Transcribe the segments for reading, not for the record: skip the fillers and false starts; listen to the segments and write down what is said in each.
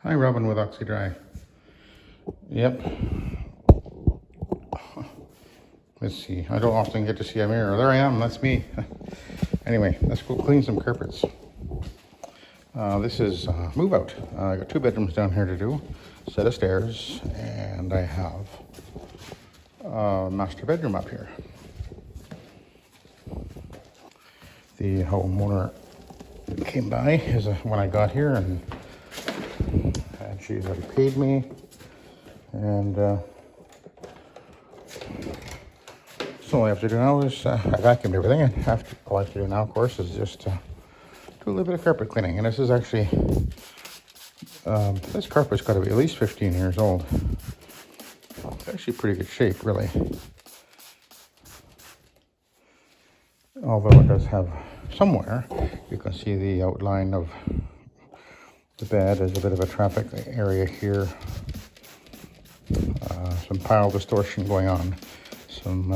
Hi, Robin with Oxy-Dry. Yep. Let's see. I don't often get to see a mirror. There I am. That's me. Anyway, let's go clean some carpets. This is move out. I got 2 bedrooms down here to do, set of stairs, and I have a master bedroom up here. The homeowner came by when I got here, and she's already paid me, and so all I have to do now is I vacuumed everything, and all I have to do now, of course, is just do a little bit of carpet cleaning. And this is actually this carpet's got to be at least 15 years old. It's actually pretty good shape, really, although it does have somewhere you can see the outline of the bed. There's a bit of a traffic area here, some pile distortion going on, some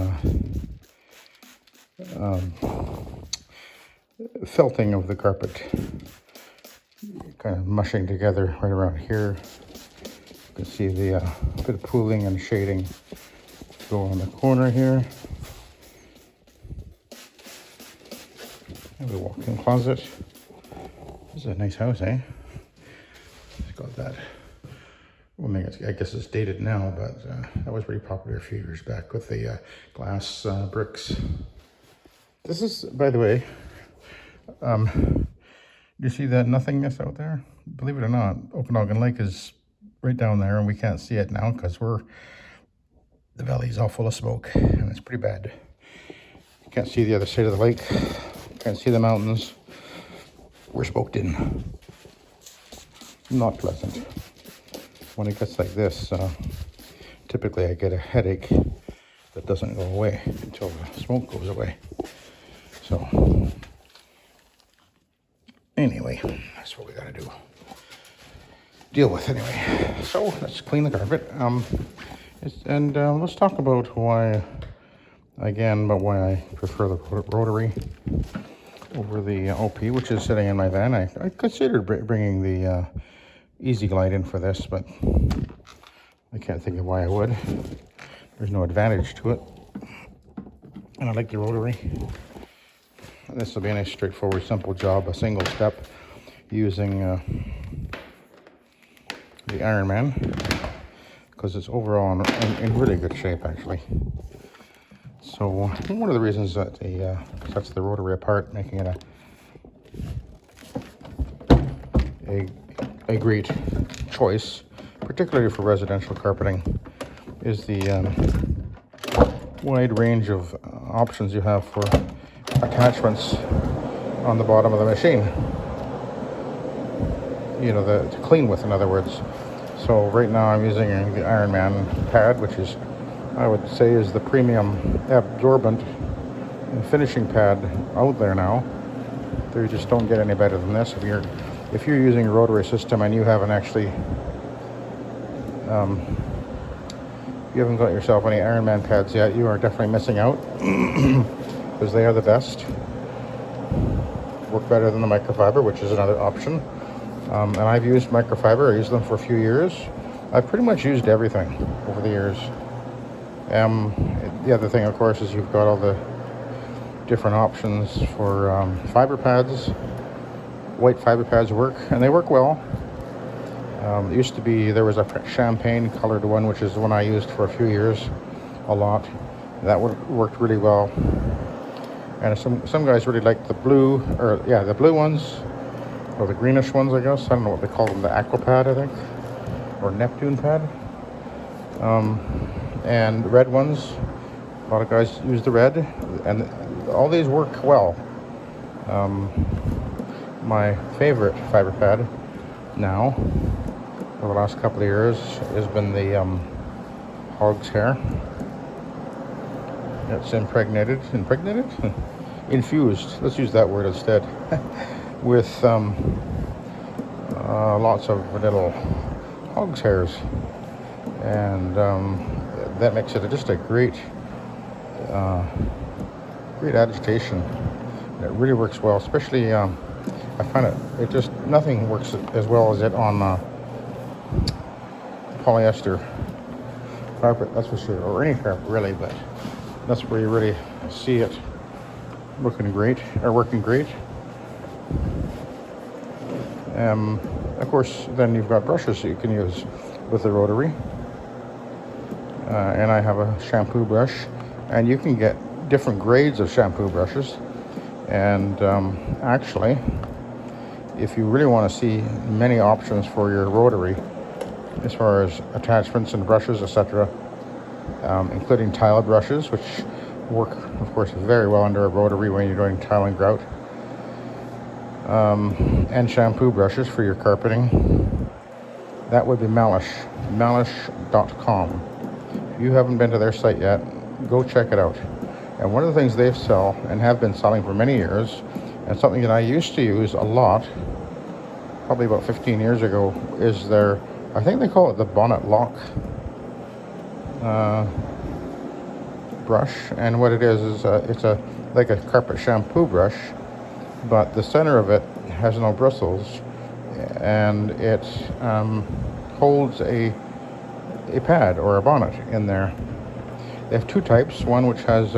felting of the carpet, kind of mushing together right around here. You can see the bit of pooling and shading go on the corner here. And the walk-in closet. This is a nice house, eh? It's got that. Well, I guess it's dated now, but that was pretty popular a few years back with the glass bricks. This is, by the way, you see that nothingness out there? Believe it or not, Okanagan Lake is right down there, and we can't see it now because the valley's all full of smoke, and it's pretty bad. You can't see the other side of the lake. Can't see the mountains. We're smoked in. Not pleasant. When it gets like this, typically I get a headache that doesn't go away until the smoke goes away. So, anyway, that's what we gotta do. Deal with anyway. So, let's clean the carpet. Let's talk about why I prefer the rotary over the OP, which is sitting in my van. I considered bringing the Easy Glide in for this, but I can't think of why I would. There's no advantage to it, and I like the rotary. And this will be a nice, straightforward, simple job, a single step using the Ironman, because it's overall in really good shape, actually. So one of the reasons that sets the rotary apart, making it a great choice, particularly for residential carpeting, is the wide range of options you have for attachments on the bottom of the machine. You know, to clean with, in other words. So right now I'm using the Ironman pad, which is, I would say, is the premium absorbent and finishing pad out there now. They just don't get any better than this. If you're using a rotary system and you haven't actually, you haven't got yourself any Ironman pads yet, you are definitely missing out, because they are the best. Work better than the microfiber, which is another option. And I've used microfiber. I used them for a few years. I've pretty much used everything over the years. The other thing, of course, is you've got all the different options for fiber pads. White fiber pads work, and they work well. It used to be, there was a champagne colored one, which is the one I used for a few years, a lot. That worked really well. And some guys really like the blue, the blue ones, or the greenish ones, I guess. I don't know what they call them, the aqua pad, I think, or Neptune pad. And red ones, a lot of guys use the red, and all these work well. My favorite fiber pad now, for the last couple of years, has been the hog's hair. It's infused, let's use that word instead, with lots of little hog's hairs, and that makes it just a great agitation. It really works well, especially I find it just nothing works as well as it on polyester carpet, that's for sure, or any carpet really, but that's where you really see it working great. Of course, then you've got brushes that you can use with the rotary. And I have a shampoo brush, and you can get different grades of shampoo brushes. And actually, if you really want to see many options for your rotary, as far as attachments and brushes, etc., including tile brushes, which work, of course, very well under a rotary when you're doing tile and grout, and shampoo brushes for your carpeting, that would be Malish.com. If you haven't been to their site yet, go check it out. And one of the things they sell and have been selling for many years, and something that I used to use a lot, probably about 15 years ago, is their, I think they call it the Bonnet-Lok brush. And what it is it's like a carpet shampoo brush, but the center of it has no bristles, and it holds a pad or a bonnet in there. They have two types. One which has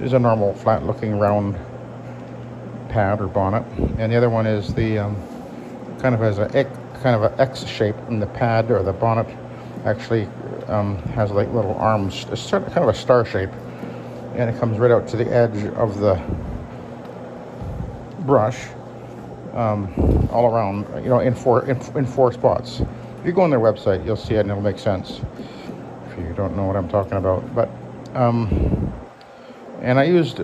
is a normal flat-looking round pad or bonnet, and the other one is the kind of has a kind of an X shape, and the pad or the bonnet actually has like little arms. It's sort of kind of a star shape, and it comes right out to the edge of the brush, all around, in four spots. If you go on their website, you'll see it, and it'll make sense if you don't know what I'm talking about. But and I used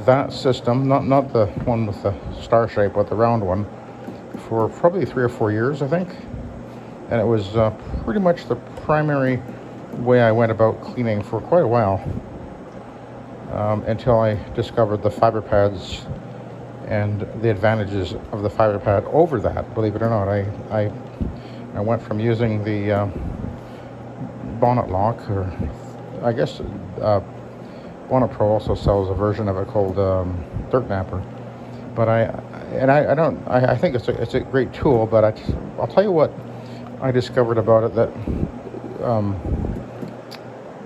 that system, not the one with the star shape, but the round one, for probably 3 or 4 years, I think. And it was pretty much the primary way I went about cleaning for quite a while, until I discovered the fiber pads and the advantages of the fiber pad over that. Believe it or not, I went from using the Bonnet-Lok, or I guess Bonnet Pro also sells a version of it called Dirt Napper. But I think it's a great tool. But I'll tell you what I discovered about it that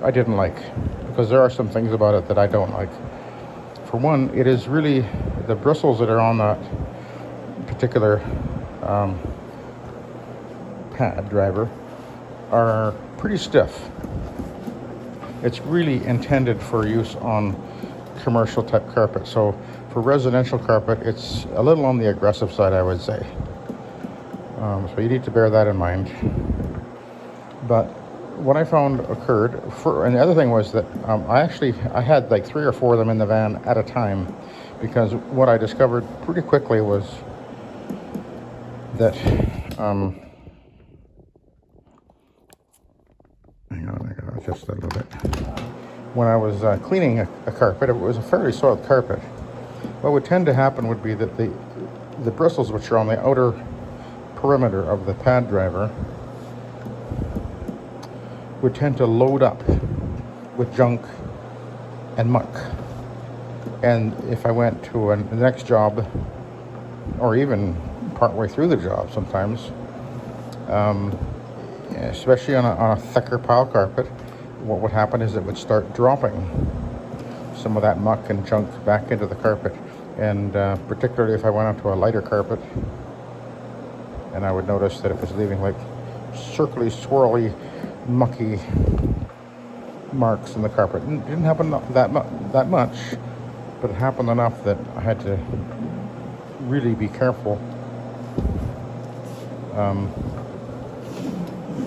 I didn't like, because there are some things about it that I don't like. For one, it is really the bristles that are on that particular pad driver are pretty stiff. It's really intended for use on commercial type carpet. So for residential carpet, it's a little on the aggressive side, I would say. So you need to bear that in mind. But what I found occurred, and the other thing was that I had like 3 or 4 of them in the van at a time, because what I discovered pretty quickly was that hang on, I gotta adjust that a little bit. When I was cleaning a carpet, it was a fairly soiled carpet. What would tend to happen would be that the bristles, which are on the outer perimeter of the pad driver, would tend to load up with junk and muck. And if I went to the next job, or even partway through the job sometimes, especially on a thicker pile carpet, what would happen is it would start dropping some of that muck and junk back into the carpet. And particularly if I went onto a lighter carpet, and I would notice that it was leaving like circly, swirly, mucky marks in the carpet. It didn't happen that much, but it happened enough that I had to really be careful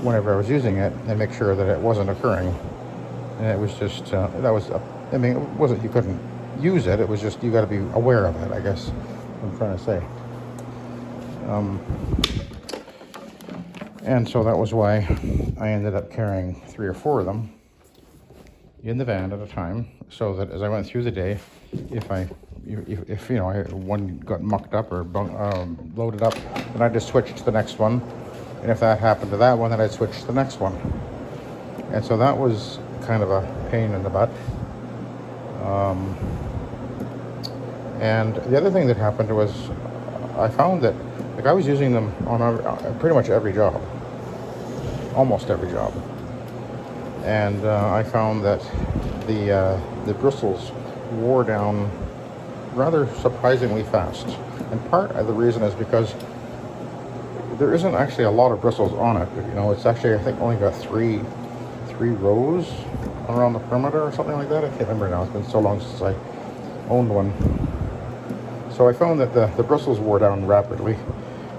whenever I was using it, and make sure that it wasn't occurring. And it was just it wasn't you couldn't use it, it was just you got to be aware of it, I guess I'm trying to say. And so that was why I ended up carrying 3 or 4 of them in the van at a time, so that as I went through the day, if one got mucked up or loaded up, then I just switched to the next one. And if that happened to that one, then I'd switch to the next one. And so that was kind of a pain in the butt. And the other thing that happened was I found that I was using them on pretty much every job. almost every job. And I found that the bristles wore down rather surprisingly fast. And part of the reason is because there isn't actually a lot of bristles on it. You know, it's actually, I think, only got three rows around the perimeter or something like that. I can't remember now. It's been so long since I owned one. So I found that the bristles wore down rapidly,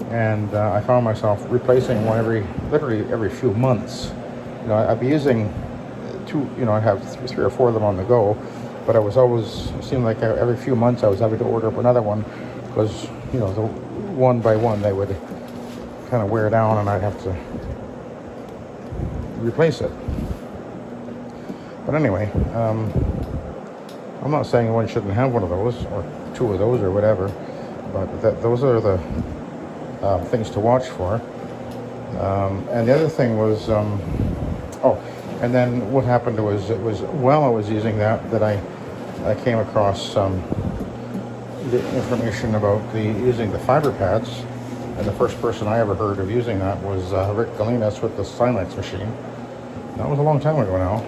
and I found myself replacing one literally every few months. You know, I'd be using two, you know, I have three or four of them on the go, but it seemed like every few months I was having to order up another one, because, you know, the one by one they would kind of wear down and I'd have to replace it. But anyway, I'm not saying one shouldn't have one of those or two of those or whatever, but those are the things to watch for. And the other thing was, and then what happened was, it was while I was using that I came across the information about using the fiber pads, and the first person I ever heard of using that was Rick Galinas with the Silex machine. That was a long time ago now.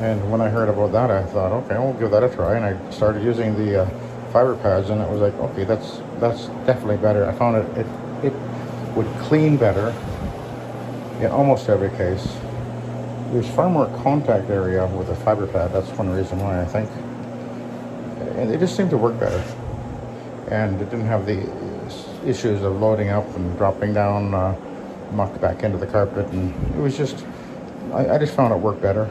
And when I heard about that, I thought, okay, I'll give that a try. And I started using the fiber pads, and it was like, okay, that's definitely better. I found it would clean better in almost every case. There's far more contact area with a fiber pad. That's one reason why, I think. And they just seemed to work better. And it didn't have the issues of loading up and dropping down, knocked back into the carpet. And it was just, I just found it worked better.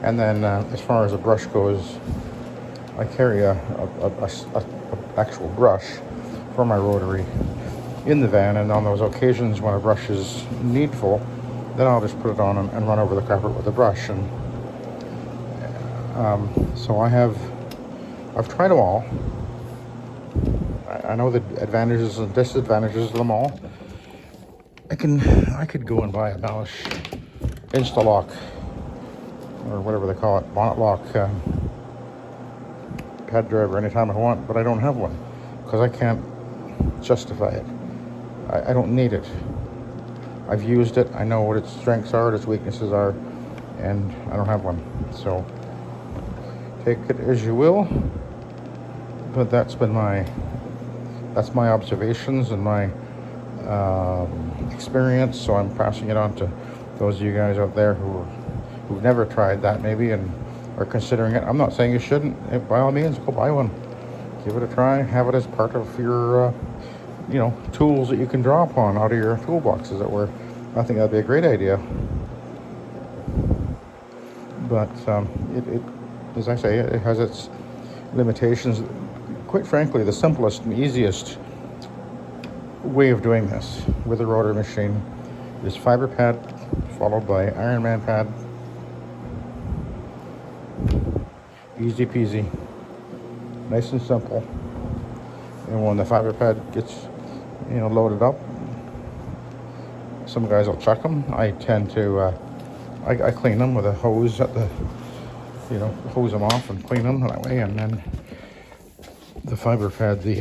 And then as far as a brush goes, I carry a actual brush for my rotary in the van, and on those occasions when a brush is needful, then I'll just put it on and run over the carpet with a brush. And so I've tried them all. I know the advantages and disadvantages of them all. I could go and buy a Malish Bonnet-Lok, or whatever they call it, Bonnet-Lok pad driver anytime I want, but I don't have one because I can't justify it. I don't need it. I've used it. I know what its strengths are, what its weaknesses are, and I don't have one. So take it as you will. But that's my observations and my experience. So I'm passing it on to those of you guys out there who've never tried that maybe and are considering it. I'm not saying you shouldn't. By all means, go buy one. Give it a try. Have it as part of your tools that you can draw upon out of your toolbox, as it were. I think that'd be a great idea. But it, as I say, it has its limitations. Quite frankly, the simplest and easiest way of doing this with a rotary machine is fiber pad followed by Iron Man pad. Easy peasy, nice and simple. And when the fiber pad gets loaded up, some guys will chuck them. I tend to I clean them with a hose at the hose them off and clean them that way. And then the fiber pad, the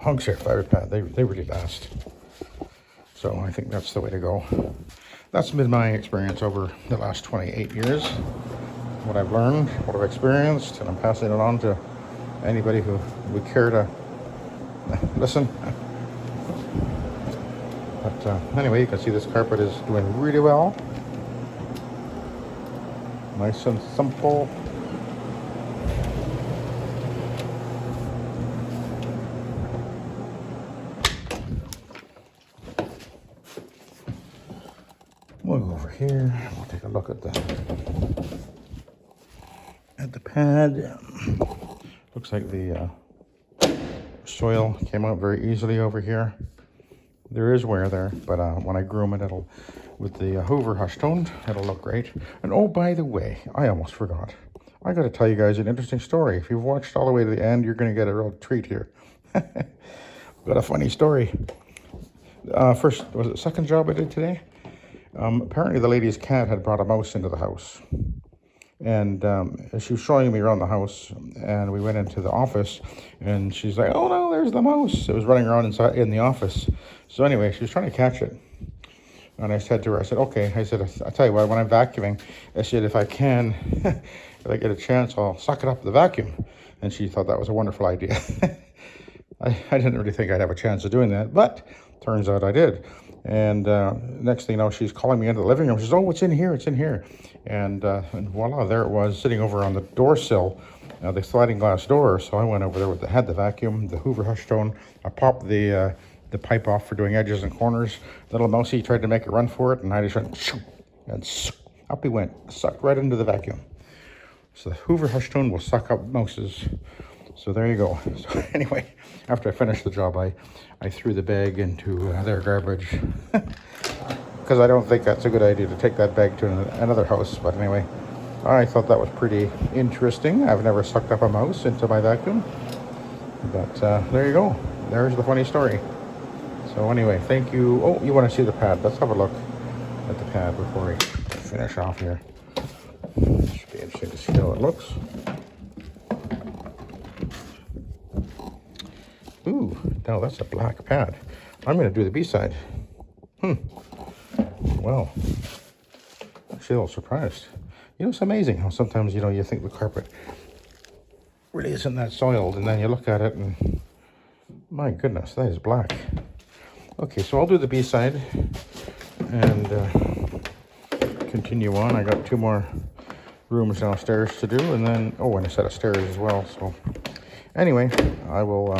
Hogshair fiber pad, they really last. So I think that's the way to go. That's been my experience over the last 28 years. What I've learned, what I've experienced, and I'm passing it on to anybody who would care to listen. But anyway, you can see this carpet is doing really well. Nice and simple. We'll go over here. We'll take a look at the pad. Looks like the soil came out very easily over here. There is wear there, but when I groom it, with the Hoover Hushtone, it'll look great. And oh, by the way, I almost forgot. I got to tell you guys an interesting story. If you've watched all the way to the end, you're going to get a real treat here. Got a funny story. First, was it the second job I did today? Apparently the lady's cat had brought a mouse into the house. And she was showing me around the house, and we went into the office, and she's like, "Oh no, there's the mouse." It was running around inside in the office. So anyway, she was trying to catch it. And I said to her, I said, "Okay," I said, "I'll tell you what, when I'm vacuuming," I said, "if I can, if I get a chance, I'll suck it up with the vacuum." And she thought that was a wonderful idea. I didn't really think I'd have a chance of doing that, but turns out I did. And next thing you know, she's calling me into the living room. She says, "Oh, it's in here, it's in here." And voila, there it was, sitting over on the door sill, the sliding glass door. So I went over there had the vacuum, the Hoover Hushtone. I popped the pipe off for doing edges and corners. Little mousey tried to make it run for it, and I just went, shoo, and up he went, sucked right into the vacuum. So the Hoover Hushtone will suck up mouses. So there you go. So anyway, after I finished the job, I threw the bag into their garbage because I don't think that's a good idea to take that bag to another house. But anyway, I thought that was pretty interesting. I've never sucked up a mouse into my vacuum. But there you go. There's the funny story. So anyway, thank you. Oh, you want to see the pad? Let's have a look at the pad before we finish off here. Should be interesting to see how it looks. Ooh, now that's a black pad. I'm going to do the B-side. Well, actually a little surprised. You know, it's amazing how sometimes, you know, you think the carpet really isn't that soiled, and then you look at it and, my goodness, that is black. Okay, so I'll do the B-side and continue on. I got 2 more rooms downstairs to do, and then, oh, and a set of stairs as well. So anyway, I'll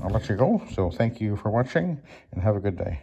let you go. So thank you for watching, and have a good day.